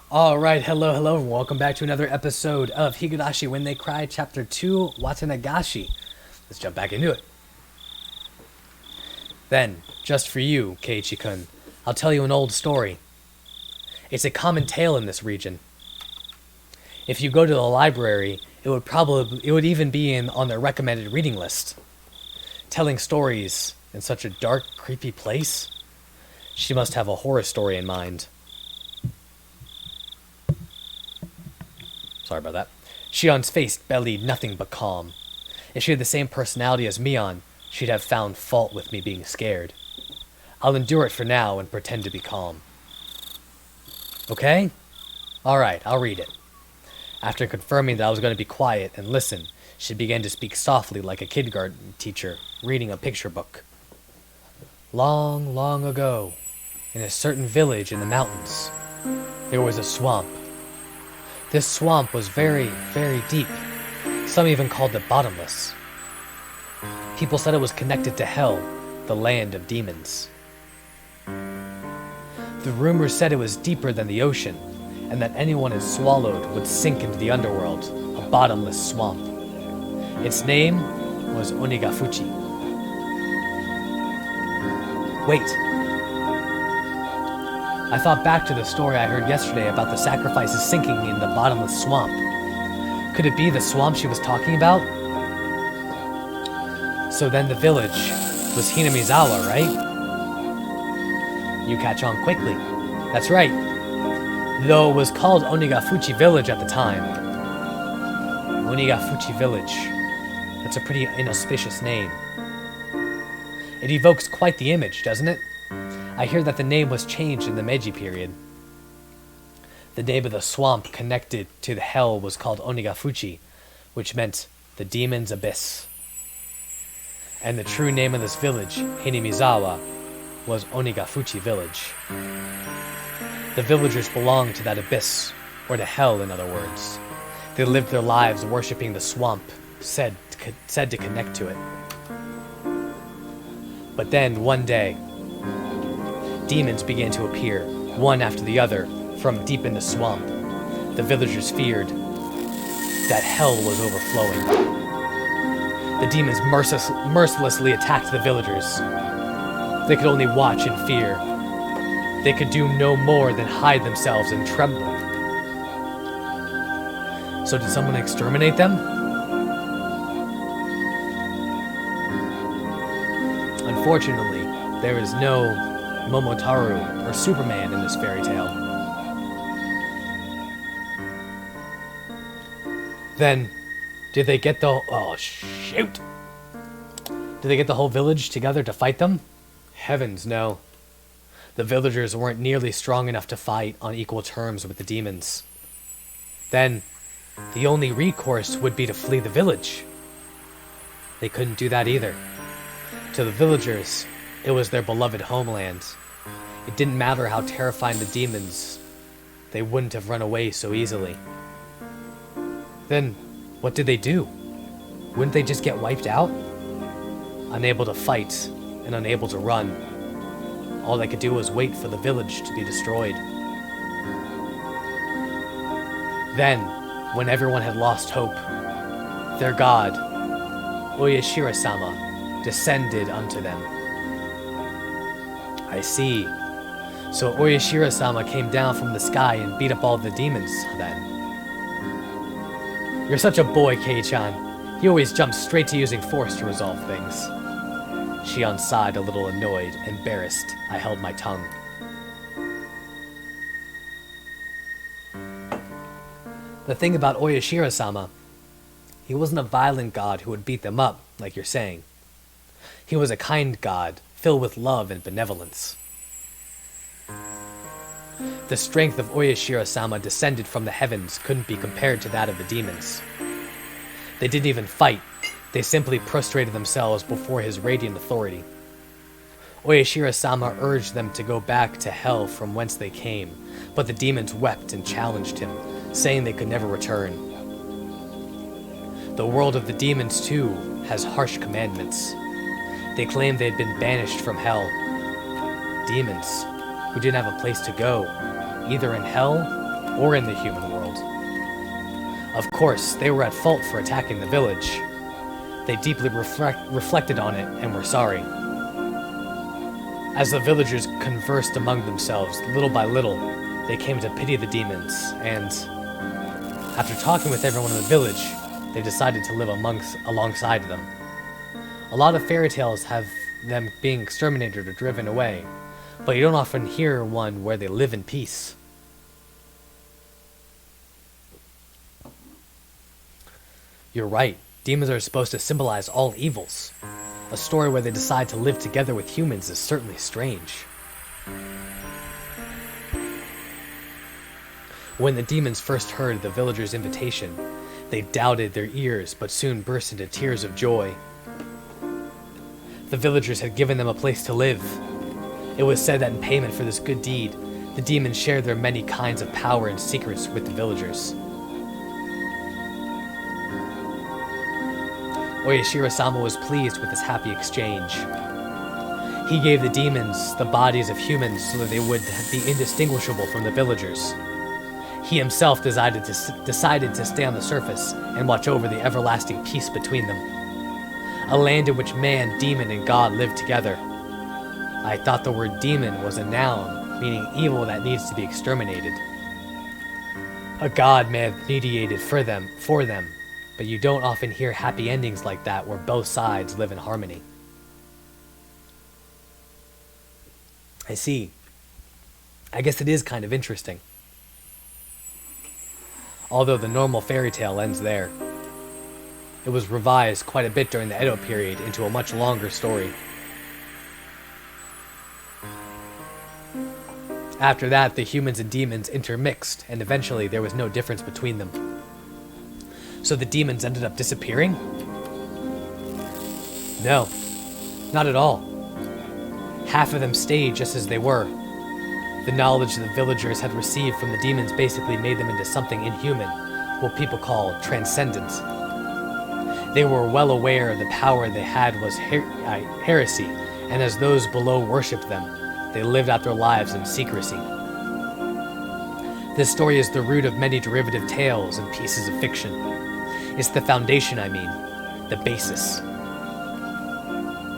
Alright, hello, and welcome back to another episode of Higurashi When They Cry, Chapter 2, Watanagashi. Let's jump back into it. Then, just for you, Keiichi-kun, I'll tell you an old story. It's a common tale in this region. If you go to the library, it would even be on their recommended reading list. Telling stories in such a dark, creepy place? She must have a horror story in mind. Sorry about that. Shion's face bellied nothing but calm. If she had the same personality as Mion, she'd have found fault with me being scared. I'll endure it for now and pretend to be calm. Okay? Alright, I'll read it. After confirming that I was going to be quiet and listen, she began to speak softly like a kindergarten teacher reading a picture book. Long, long ago, in a certain village in the mountains, there was a swamp. This swamp was very, very deep. Some even called it bottomless. People said it was connected to Hell, the land of demons. The rumors said it was deeper than the ocean, and that anyone it swallowed would sink into the underworld, a bottomless swamp. Its name was Onigafuchi. Wait. I thought back to the story I heard yesterday about the sacrifices sinking in the bottomless swamp. Could it be the swamp she was talking about? So then the village was Hinamizawa, right? You catch on quickly. That's right. Though it was called Onigafuchi Village at the time. Onigafuchi Village. That's a pretty inauspicious name. It evokes quite the image, doesn't it? I hear that the name was changed in the Meiji period. The name of the swamp connected to the hell was called Onigafuchi, which meant the demon's abyss. And the true name of this village, Hinamizawa, was Onigafuchi Village. The villagers belonged to that abyss, or to hell in other words. They lived their lives worshipping the swamp, said to connect to it. But then, one day, demons began to appear, one after the other, from deep in the swamp. The villagers feared that hell was overflowing. The demons mercilessly attacked the villagers. They could only watch in fear. They could do no more than hide themselves and tremble. So did someone exterminate them? Unfortunately, there is no Momotaru, or Superman in this fairy tale. Then, did they get the... Oh, shoot! Did they get the whole village together to fight them? Heavens, no. The villagers weren't nearly strong enough to fight on equal terms with the demons. Then, the only recourse would be to flee the village. They couldn't do that either. To the villagers, it was their beloved homeland. It didn't matter how terrifying the demons, they wouldn't have run away so easily. Then, what did they do? Wouldn't they just get wiped out? Unable to fight and unable to run. All they could do was wait for the village to be destroyed. Then, when everyone had lost hope, their god, Oyashira-sama, descended unto them. I see. So Oyashira-sama came down from the sky and beat up all the demons, then. You're such a boy, Kei-chan. He always jumps straight to using force to resolve things. Shion sighed, a little annoyed, embarrassed. I held my tongue. The thing about Oyashira-sama, he wasn't a violent god who would beat them up, like you're saying. He was a kind god, filled with love and benevolence. The strength of Oyashira-sama descended from the heavens couldn't be compared to that of the demons. They didn't even fight. They simply prostrated themselves before his radiant authority. Oyashira-sama urged them to go back to hell from whence they came, but the demons wept and challenged him, saying they could never return. The world of the demons, too, has harsh commandments. They claimed they had been banished from hell. Demons, who didn't have a place to go, either in hell or in the human world. Of course, they were at fault for attacking the village. They deeply reflected on it and were sorry. As the villagers conversed among themselves, little by little, they came to pity the demons, and after talking with everyone in the village, they decided to live alongside them. A lot of fairy tales have them being exterminated or driven away, but you don't often hear one where they live in peace. You're right. Demons are supposed to symbolize all evils. A story where they decide to live together with humans is certainly strange. When the demons first heard the villagers' invitation, they doubted their ears but soon burst into tears of joy. The villagers had given them a place to live. It was said that in payment for this good deed, the demons shared their many kinds of power and secrets with the villagers. Oyashiro-sama was pleased with this happy exchange. He gave the demons the bodies of humans so that they would be indistinguishable from the villagers. He himself decided to stay on the surface and watch over the everlasting peace between them. A land in which man, demon, and god live together. I thought the word demon was a noun, meaning evil that needs to be exterminated. A god may have mediated for them, but you don't often hear happy endings like that where both sides live in harmony. I see. I guess it is kind of interesting. Although the normal fairy tale ends there. It was revised quite a bit during the Edo period into a much longer story. After that, the humans and demons intermixed, and eventually there was no difference between them. So the demons ended up disappearing? No, not at all. Half of them stayed just as they were. The knowledge the villagers had received from the demons basically made them into something inhuman, what people call transcendent. They were well aware the power they had was heresy, and as those below worshipped them, they lived out their lives in secrecy. This story is the root of many derivative tales and pieces of fiction. It's the foundation, I mean, the basis.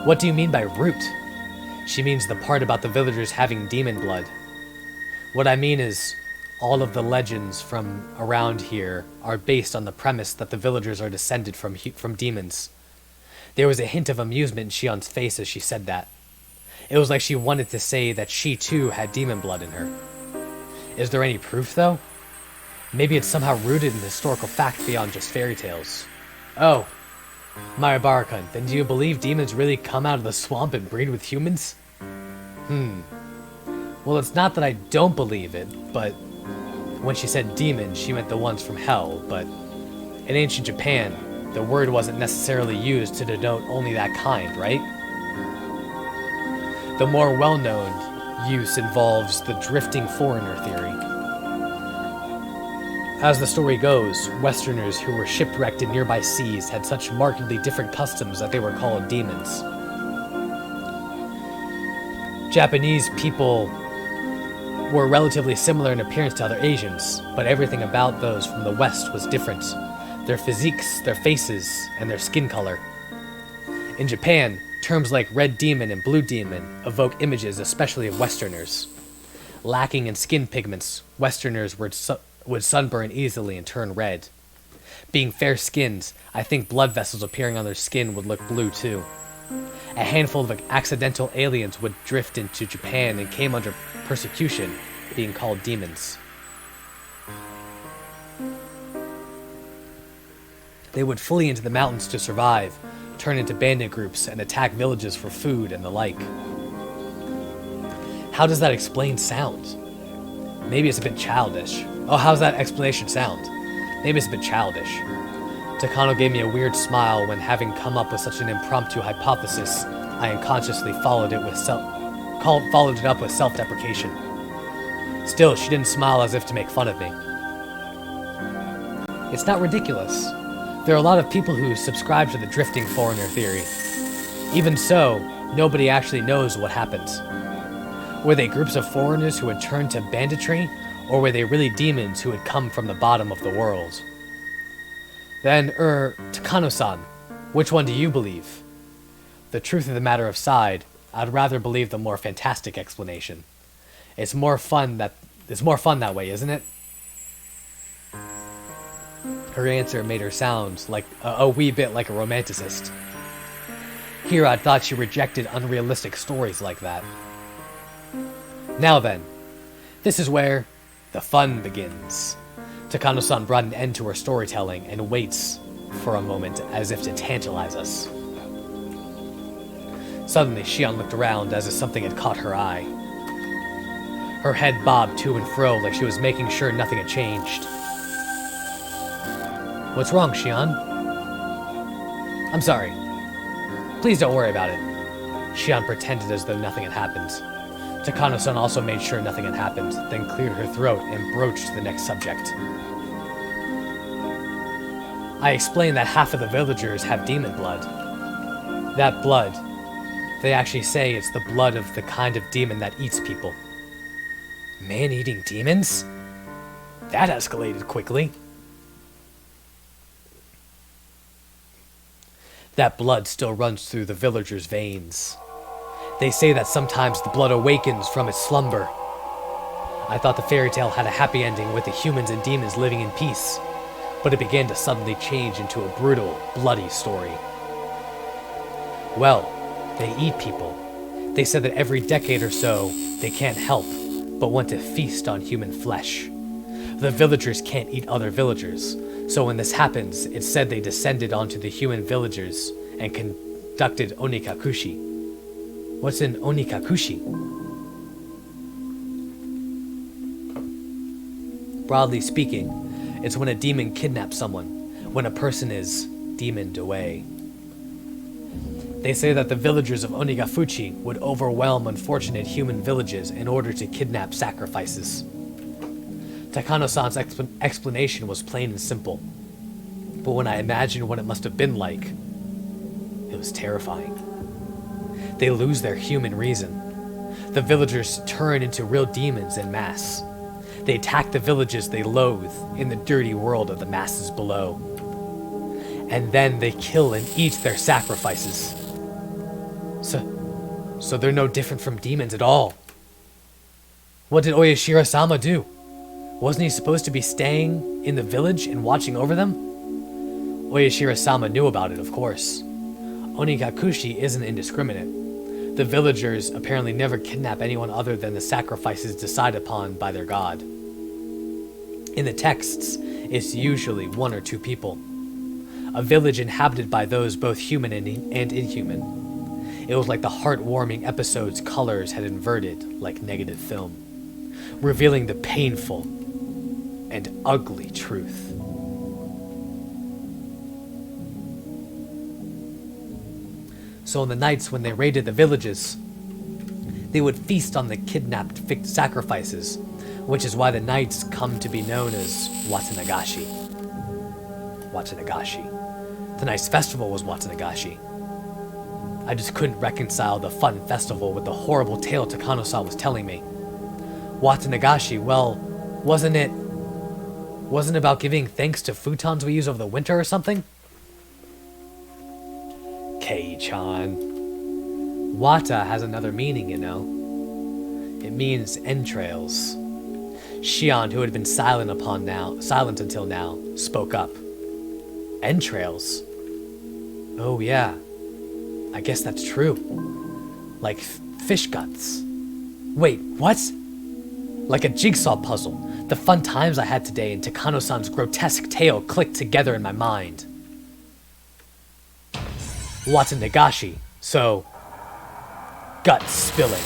What do you mean by root? She means the part about the villagers having demon blood. What I mean is, all of the legends from around here are based on the premise that the villagers are descended from demons. There was a hint of amusement in Shion's face as she said that. It was like she wanted to say that she too had demon blood in her. Is there any proof, though? Maybe it's somehow rooted in historical fact beyond just fairy tales. Oh, Mayabara-kun, then do you believe demons really come out of the swamp and breed with humans? Well, it's not that I don't believe it, but when she said demon, she meant the ones from hell, but in ancient Japan, the word wasn't necessarily used to denote only that kind, right? The more well-known use involves the drifting foreigner theory. As the story goes, Westerners who were shipwrecked in nearby seas had such markedly different customs that they were called demons. Japanese people were relatively similar in appearance to other Asians, but everything about those from the West was different. Their physiques, their faces, and their skin color. In Japan, terms like red demon and blue demon evoke images especially of Westerners. Lacking in skin pigments, Westerners would sunburn easily and turn red. Being fair-skinned, I think blood vessels appearing on their skin would look blue too. A handful of accidental aliens would drift into Japan and came under persecution, being called demons. They would flee into the mountains to survive, turn into bandit groups, and attack villages for food and the like. How does that explain sound? Maybe it's a bit childish. Oh, how's that explanation sound? Maybe it's a bit childish. Takano gave me a weird smile when, having come up with such an impromptu hypothesis, I unconsciously followed it up with self-deprecation. Still, she didn't smile as if to make fun of me. It's not ridiculous. There are a lot of people who subscribe to the drifting foreigner theory. Even so, nobody actually knows what happened. Were they groups of foreigners who had turned to banditry, Or were they really demons who had come from the bottom of the world? Then, Takano-san, which one do you believe? The truth of the matter aside, I'd rather believe the more fantastic explanation. It's more fun that way, isn't it? Her answer made her sound like a wee bit like a romanticist. Here I'd thought she rejected unrealistic stories like that. Now then, this is where the fun begins. Takano-san brought an end to her storytelling and waits for a moment as if to tantalize us. Suddenly, Shion looked around as if something had caught her eye. Her head bobbed to and fro like she was making sure nothing had changed. What's wrong, Shion? I'm sorry. Please don't worry about it. Shion pretended as though nothing had happened. Takano-san also made sure nothing had happened, then cleared her throat and broached the next subject. I explained that half of the villagers have demon blood. That blood, they actually say it's the blood of the kind of demon that eats people. Man-eating demons? That escalated quickly. That blood still runs through the villagers' veins. They say that sometimes the blood awakens from its slumber. I thought the fairy tale had a happy ending with the humans and demons living in peace, but it began to suddenly change into a brutal, bloody story. Well, they eat people. They said that every decade or so, they can't help but want to feast on human flesh. The villagers can't eat other villagers, so when this happens, it's said they descended onto the human villagers and conducted onikakushi. What's an onikakushi? Broadly speaking, it's when a demon kidnaps someone, when a person is demoned away. They say that the villagers of Onigafuchi would overwhelm unfortunate human villages in order to kidnap sacrifices. Takano-san's explanation was plain and simple, but when I imagined what it must have been like, it was terrifying. They lose their human reason. The villagers turn into real demons en masse. They attack the villages they loathe in the dirty world of the masses below. And then they kill and eat their sacrifices. So they're no different from demons at all. What did Oyashiro-sama do? Wasn't he supposed to be staying in the village and watching over them? Oyashiro-sama knew about it, of course. Onikakushi isn't indiscriminate. The villagers apparently never kidnap anyone other than the sacrifices decided upon by their god. In the texts, it's usually one or two people. A village inhabited by those both human and inhuman. It was like the heartwarming episode's colors had inverted like negative film, revealing the painful and ugly truth. So on the nights when they raided the villages, they would feast on the kidnapped sacrifices, which is why the nights come to be known as Watanagashi. Tonight's festival was Watanagashi. I just couldn't reconcile the fun festival with the horrible tale Takano-san was telling me. Watanagashi, well, wasn't it about giving thanks to futons we use over the winter or something? Kei-chan. Wata has another meaning, you know. It means entrails. Shion, who had been silent until now, spoke up. Entrails? Oh yeah, I guess that's true. Like fish guts. Wait, what? Like a jigsaw puzzle. The fun times I had today and Takano-san's grotesque tale clicked together in my mind. Watanagashi, so gut spilling.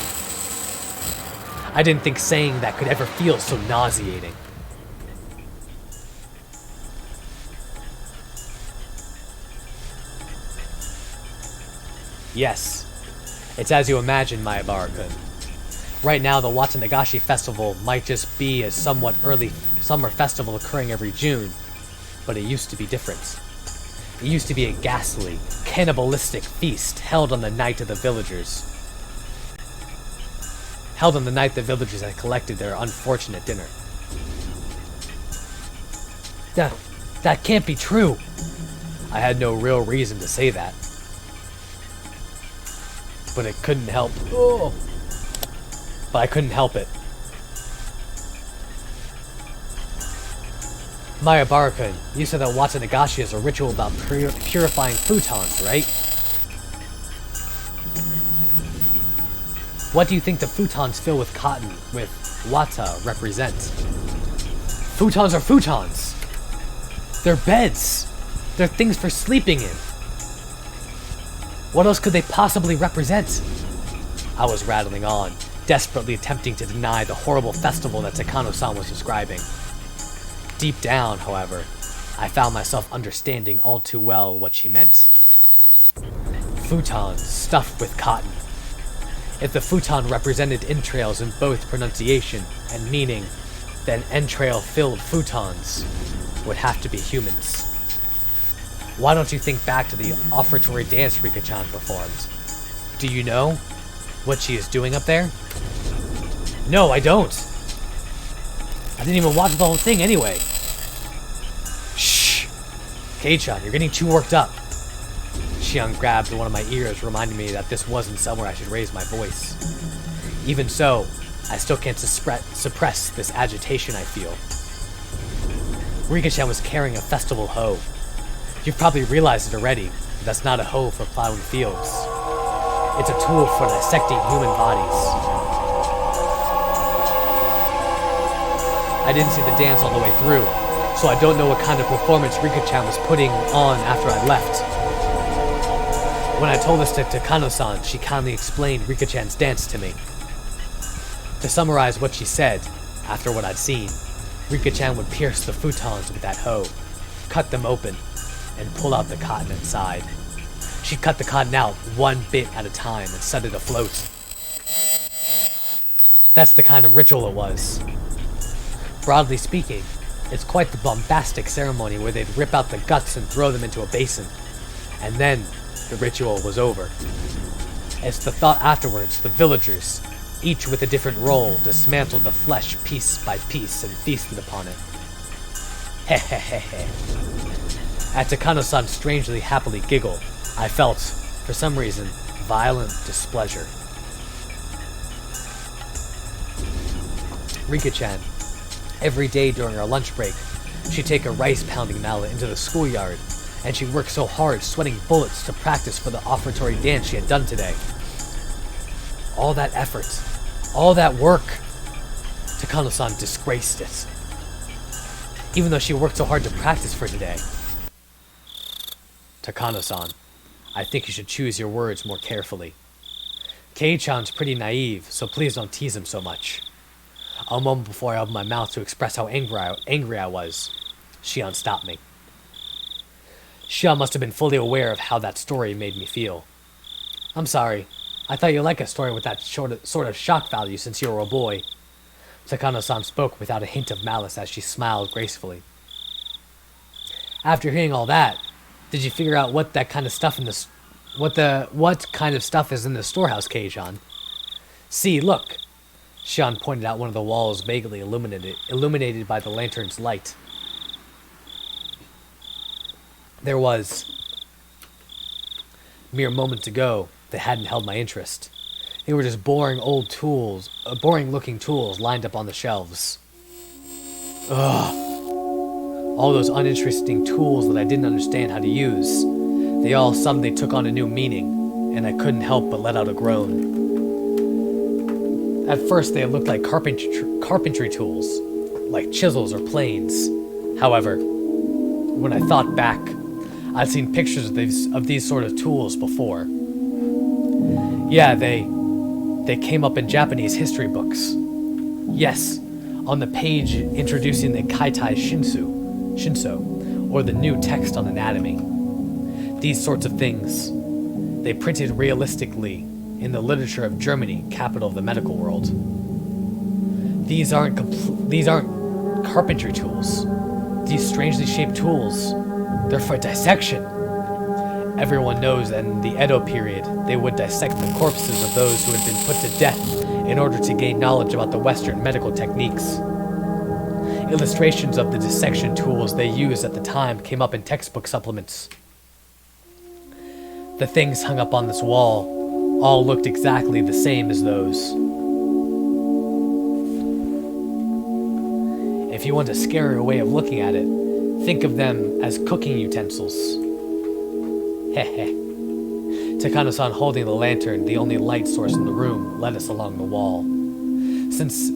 I didn't think saying that could ever feel so nauseating. Yes, it's as you imagine, Mayabara-kun. Right now, the Watanagashi Festival might just be a somewhat early summer festival occurring every June, but it used to be different. It used to be a ghastly, cannibalistic feast held on the night the villagers had collected their unfortunate dinner. That can't be true. I had no real reason to say that. But it couldn't help. Oh. But I couldn't help it. Maya Barakun, you said that Watanagashi is a ritual about purifying futons, right? What do you think the futons filled with cotton with wata represent? Futons are futons! They're beds! They're things for sleeping in! What else could they possibly represent? I was rattling on, desperately attempting to deny the horrible festival that Takano-san was describing. Deep down, however, I found myself understanding all too well what she meant. Futons stuffed with cotton. If the futon represented entrails in both pronunciation and meaning, then entrail-filled futons would have to be humans. Why don't you think back to the offertory dance Rika-chan performed? Do you know what she is doing up there? No, I don't. I didn't even watch the whole thing anyway. Shh! Kei-chan, you're getting too worked up. Shion grabbed one of my ears, reminding me that this wasn't somewhere I should raise my voice. Even so, I still can't suppress this agitation I feel. Rika-chan was carrying a festival hoe. You've probably realized it already, but that's not a hoe for plowing fields. It's a tool for dissecting human bodies. I didn't see the dance all the way through, so I don't know what kind of performance Rika-chan was putting on after I left. When I told this to Takano-san, she kindly explained Rika-chan's dance to me. To summarize what she said, after what I'd seen, Rika-chan would pierce the futons with that hoe, cut them open, and pull out the cotton inside. She'd cut the cotton out one bit at a time and set it afloat. That's the kind of ritual it was. Broadly speaking, it's quite the bombastic ceremony where they'd rip out the guts and throw them into a basin. And then, the ritual was over. It's the thought afterwards, the villagers, each with a different role, dismantled the flesh piece by piece and feasted upon it. Hehehehe. At Takano-san's strangely happily giggle, I felt, for some reason, violent displeasure. Rika-chan, every day during our lunch break, she'd take a rice-pounding mallet into the schoolyard, and she'd work so hard, sweating bullets, to practice for the offertory dance she had done today. All that effort, all that work, Takano-san disgraced it. Even though she worked so hard to practice for today. Takano-san, I think you should choose your words more carefully. Kei-chan's pretty naive, so please don't tease him so much. A moment before I opened my mouth to express how angry I was, Shion stopped me. Shion must have been fully aware of how that story made me feel. I'm sorry. I thought you'd like a story with that sort of shock value since you were a boy. Takano-san spoke without a hint of malice as she smiled gracefully. After hearing all that, did you figure out what kind of stuff is in the storehouse, Kei-chan? See, look. Shion pointed out one of the walls vaguely illuminated by the lantern's light. There was, mere moments ago, that hadn't held my interest. They were just boring looking tools lined up on the shelves. Ugh. All those uninteresting tools that I didn't understand how to use. They all suddenly took on a new meaning, and I couldn't help but let out a groan. At first they looked like carpentry tools, like chisels or planes. However, when I thought back, I'd seen pictures of these sort of tools before. Yeah, they came up in Japanese history books. Yes, on the page introducing the Kaitai Shinso, or the new text on anatomy. These sorts of things, they printed realistically in the literature of Germany, capital of the medical world. These aren't carpentry tools. These strangely shaped tools, they're for dissection. Everyone knows that in the Edo period, they would dissect the corpses of those who had been put to death in order to gain knowledge about the Western medical techniques. Illustrations of the dissection tools they used at the time came up in textbook supplements. The things hung up on this wall all looked exactly the same as those. If you want a scarier way of looking at it, think of them as cooking utensils. Heh. Takano-san, holding the lantern, the only light source in the room, led us along the wall. Since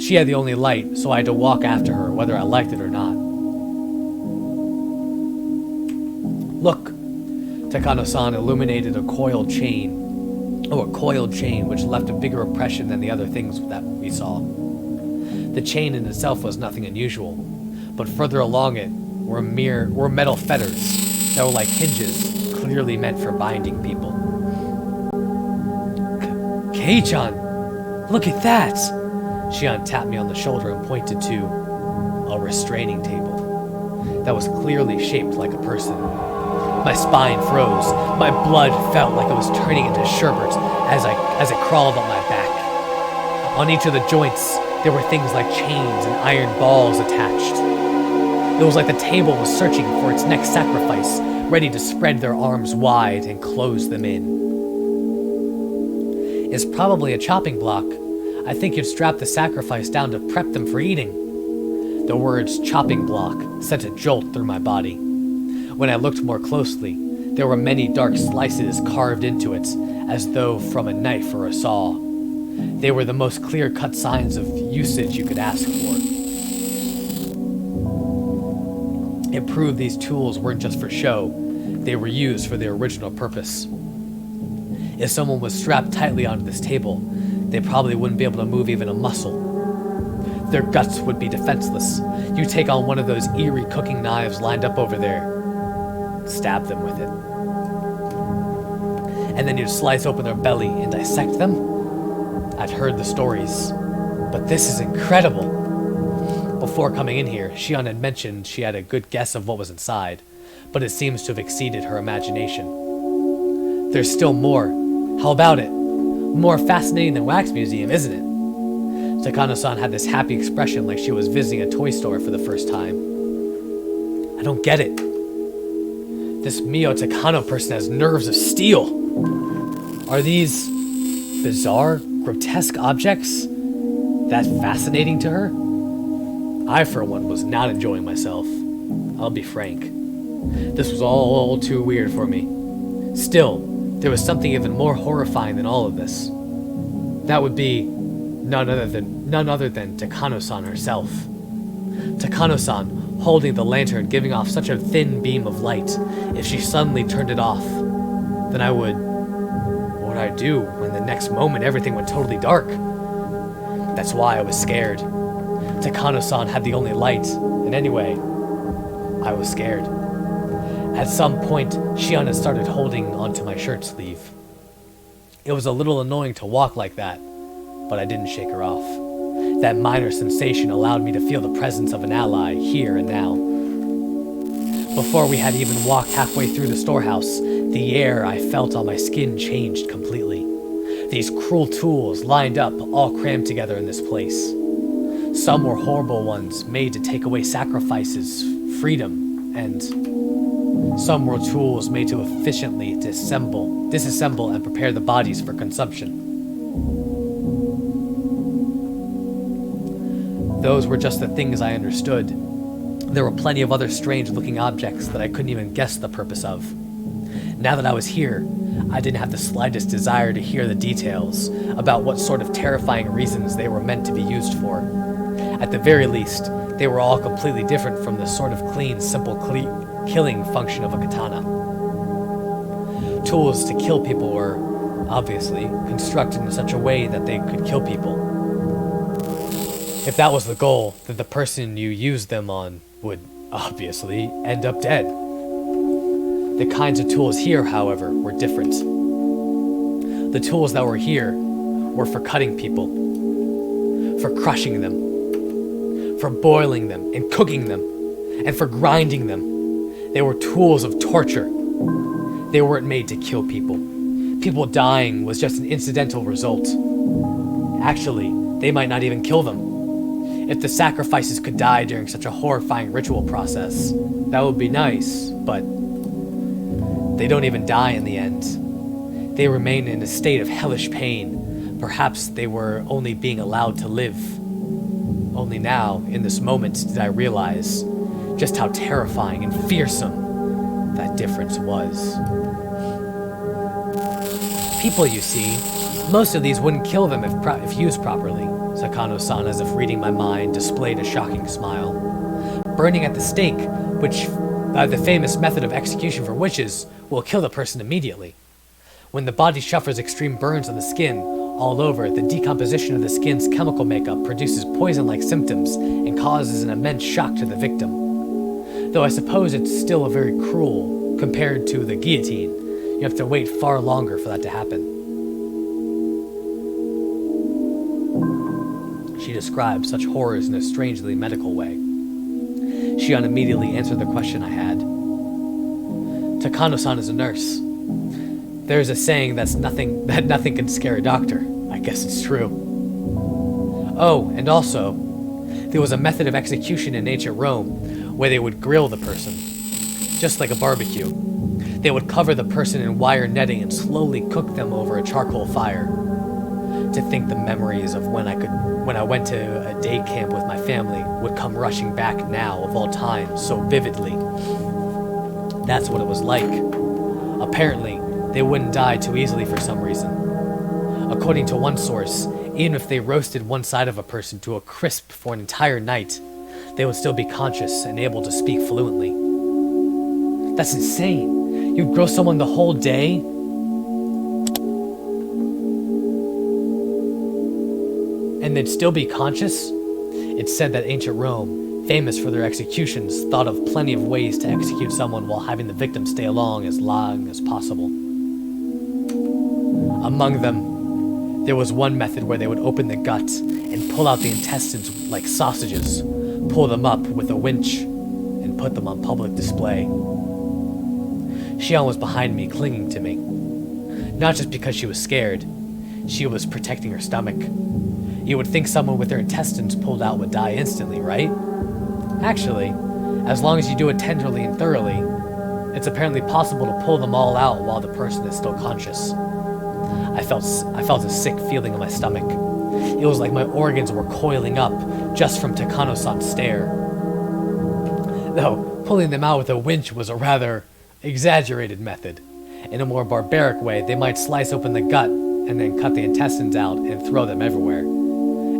she had the only light, so I had to walk after her, whether I liked it or not. Look! Takano-san illuminated a coiled chain which left a bigger impression than the other things that we saw. The chain in itself was nothing unusual, but further along it were metal fetters that were like hinges, clearly meant for binding people. Kei-chan! Look at that! Shion tapped me on the shoulder and pointed to a restraining table that was clearly shaped like a person. My spine froze. My blood felt like it was turning into sherbet as it crawled up my back. On each of the joints, there were things like chains and iron balls attached. It was like the table was searching for its next sacrifice, ready to spread their arms wide and close them in. It's probably a chopping block. I think you'd strap the sacrifice down to prep them for eating. The words chopping block sent a jolt through my body. When I looked more closely, there were many dark slices carved into it, as though from a knife or a saw. They were the most clear-cut signs of usage you could ask for. It proved these tools weren't just for show, they were used for their original purpose. If someone was strapped tightly onto this table, they probably wouldn't be able to move even a muscle. Their guts would be defenseless. You take on one of those eerie cooking knives lined up over there, stab them with it, and then you'd slice open their belly and dissect them? I've heard the stories, but this is incredible. Before coming in here, Shion had mentioned she had a good guess of what was inside, but it seems to have exceeded her imagination. There's still more. How about it? More fascinating than Wax Museum, isn't it? Takano-san had this happy expression like she was visiting a toy store for the first time. I don't get it. This Mio Takano person has nerves of steel. Are these bizarre, grotesque objects that fascinating to her? I, for one, was not enjoying myself. I'll be frank. This was all too weird for me. Still, there was something even more horrifying than all of this. That would be none other than Takano-san herself. Takano-san, holding the lantern, giving off such a thin beam of light. If she suddenly turned it off, then what would I do when the next moment everything went totally dark? That's why I was scared. Takano-san had the only light, and anyway, I was scared. At some point, Shion had started holding onto my shirt sleeve. It was a little annoying to walk like that, but I didn't shake her off. That minor sensation allowed me to feel the presence of an ally here and now. Before we had even walked halfway through the storehouse, the air I felt on my skin changed completely. These cruel tools lined up, all crammed together in this place. Some were horrible ones made to take away sacrifices, freedom, and some were tools made to efficiently disassemble and prepare the bodies for consumption. Those were just the things I understood. There were plenty of other strange-looking objects that I couldn't even guess the purpose of. Now that I was here, I didn't have the slightest desire to hear the details about what sort of terrifying reasons they were meant to be used for. At the very least, they were all completely different from the sort of clean, simple killing function of a katana. Tools to kill people were, obviously, constructed in such a way that they could kill people. If that was the goal, then the person you used them on would, obviously, end up dead. The kinds of tools here, however, were different. The tools that were here were for cutting people, for crushing them, for boiling them and cooking them, and for grinding them. They were tools of torture. They weren't made to kill people. People dying was just an incidental result. Actually, they might not even kill them. If the sacrifices could die during such a horrifying ritual process, that would be nice, but they don't even die in the end. They remain in a state of hellish pain. Perhaps they were only being allowed to live. Only now, in this moment, did I realize just how terrifying and fearsome that difference was. People, you see, most of these wouldn't kill them if used properly. Sakano-san, as if reading my mind, displayed a shocking smile. Burning at the stake, which, the famous method of execution for witches, will kill the person immediately. When the body suffers extreme burns on the skin, all over, the decomposition of the skin's chemical makeup produces poison-like symptoms and causes an immense shock to the victim. Though I suppose it's still very cruel compared to the guillotine. You have to wait far longer for that to happen. She described such horrors in a strangely medical way. Shion immediately answered the question I had. Takano-san is a nurse. There's a saying that nothing can scare a doctor. I guess it's true. Oh, and also, there was a method of execution in ancient Rome where they would grill the person, just like a barbecue. They would cover the person in wire netting and slowly cook them over a charcoal fire. To think the memories of when I went to a day camp with my family would come rushing back now of all time so vividly. That's what it was like. Apparently, they wouldn't die too easily for some reason. According to one source, even if they roasted one side of a person to a crisp for an entire night, they would still be conscious and able to speak fluently. That's insane. You'd grill someone the whole day? And they'd still be conscious? It's said that ancient Rome, famous for their executions, thought of plenty of ways to execute someone while having the victim stay along as possible. Among them, there was one method where they would open the gut and pull out the intestines like sausages, pull them up with a winch, and put them on public display. Shion was behind me, clinging to me. Not just because she was scared, she was protecting her stomach. You would think someone with their intestines pulled out would die instantly, right? Actually, as long as you do it tenderly and thoroughly, it's apparently possible to pull them all out while the person is still conscious. I felt a sick feeling in my stomach. It was like my organs were coiling up just from Takano-san's stare. Though, pulling them out with a winch was a rather exaggerated method. In a more barbaric way, they might slice open the gut and then cut the intestines out and throw them everywhere.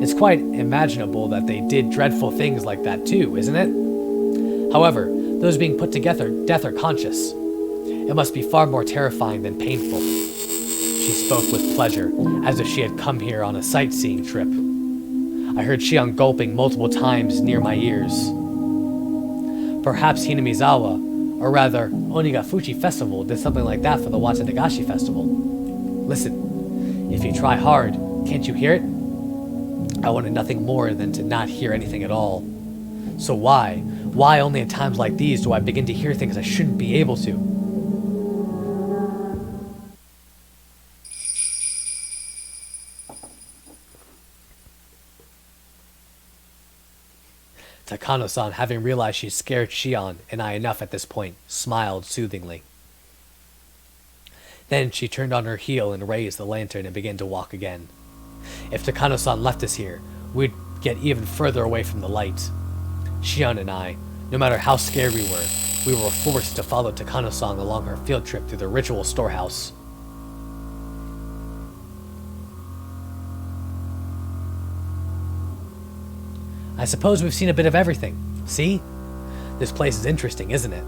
It's quite imaginable that they did dreadful things like that too, isn't it? However, those being put to death are conscious. It must be far more terrifying than painful. She spoke with pleasure, as if she had come here on a sightseeing trip. I heard Shion gulping multiple times near my ears. Perhaps Hinamizawa, or rather Onigafuchi Festival, did something like that for the Watsudegashi Festival. Listen, if you try hard, can't you hear it? I wanted nothing more than to not hear anything at all. So why only at times like these do I begin to hear things I shouldn't be able to? Takano-san, having realized she scared Shion and I enough at this point, smiled soothingly. Then she turned on her heel and raised the lantern and began to walk again. If Takano-san left us here, we'd get even further away from the light. Shion and I, no matter how scared we were forced to follow Takano-san along her field trip through the ritual storehouse. I suppose we've seen a bit of everything. See? This place is interesting, isn't it?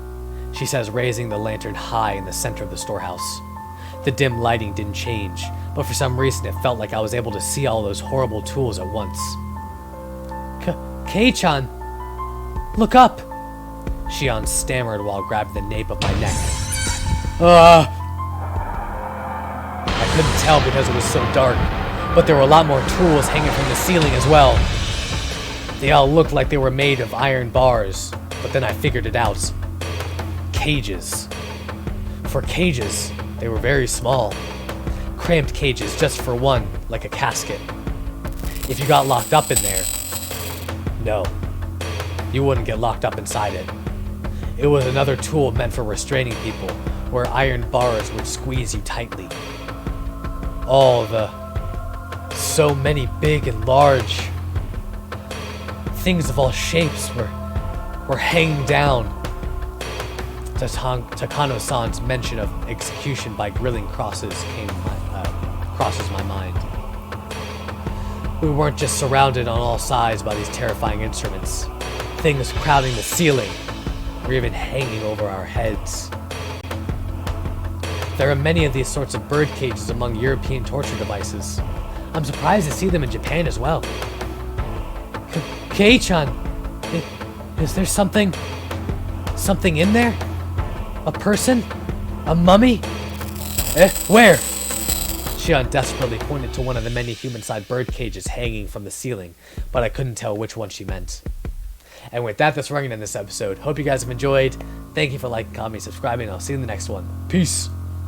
She says, raising the lantern high in the center of the storehouse. The dim lighting didn't change, but for some reason it felt like I was able to see all those horrible tools at once. Kei-chan! Look up! Shion stammered while grabbing the nape of my neck. I couldn't tell because it was so dark, but there were a lot more tools hanging from the ceiling as well. They all looked like they were made of iron bars, but then I figured it out. Cages. For cages, they were very small. Cramped cages just for one, like a casket. If you got locked up in there, No, you wouldn't get locked up inside it. It was another tool meant for restraining people, where iron bars would squeeze you tightly. So many big and large things of all shapes were hanging down. Takano-san's mention of execution by grilling crosses crosses my mind. We weren't just surrounded on all sides by these terrifying instruments. Things crowding the ceiling, or even hanging over our heads. There are many of these sorts of bird cages among European torture devices. I'm surprised to see them in Japan as well. Kei-chan, is there something in there? A person? A mummy? Where? Shion desperately pointed to one of the many human-sized bird cages hanging from the ceiling, but I couldn't tell which one she meant. And with that, that's running in this episode. Hope you guys have enjoyed. Thank you for liking, commenting, subscribing, and I'll see you in the next one. Peace!